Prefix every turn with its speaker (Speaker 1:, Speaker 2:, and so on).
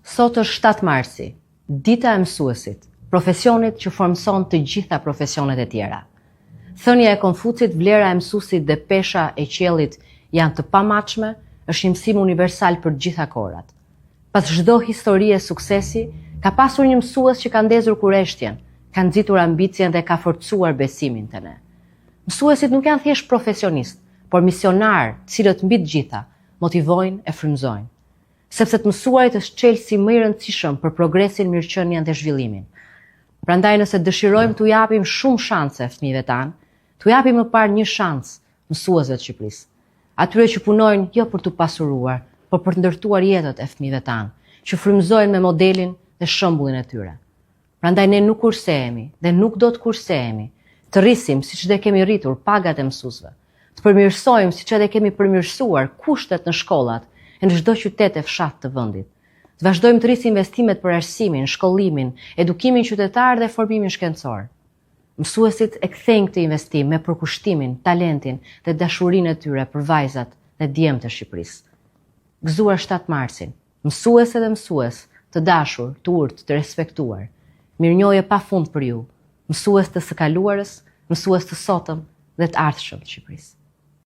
Speaker 1: Sot është 7 marsi, dita e mësuesit, profesionit që formson të gjitha profesionet e tjera. Thënia e Konfucit, vlera e mësuesit dhe pesha e qiellit janë të pamatshme, është një mësim universal për gjitha kohrat. Pas çdo historie suksesi, ka pasur një mësues që ka ndezur kureshtjen, ka nxitur ambicien dhe ka forcuar besimin te ne. Mësuesit nuk janë thjesht profesionistë, por misionar, cilët mbi të gjitha motivojnë e frymëzojnë. Sepse të mësuarit është çelësi më i rëndësishëm për progresin, mirëqenien dhe zhvillimin. Prandaj nëse dëshirojmë t'u japim shumë shanse fëmijëve tanë, t'u japim më parë një shans mësuesve të Shqipërisë. Atyre që punojnë jo për t'u pasuruar, por për të ndërtuar jetët e fëmijëve tanë, që frymëzojnë me modelin dhe shembullin e tyre. Prandaj ne nuk kursehemi dhe nuk do të kursehemi të rrisim siç dhe kemi rritur pagat e mësuesve, të përmirësojmë siç edhe kemi përmirësuar kushtet në shkollat e në çdo qytet e fshat të vendit. Të vazhdojmë të rrisim investimet për arsimin, shkollimin, edukimin qytetar dhe formimin shkencor. Mësuesit e kthejnë këtë investim me përkushtimin, talentin dhe dashurinë e tyre për vajzat dhe djemtë e Shqipërisë. Gëzuar 7 marsin, mësuese dhe mësues të dashur, të urtë, të respektuar. Mirënjohje pafund për ju, mësues të së kaluarës, mësues të sotëm dhe të ardhshëm të Shqipërisë.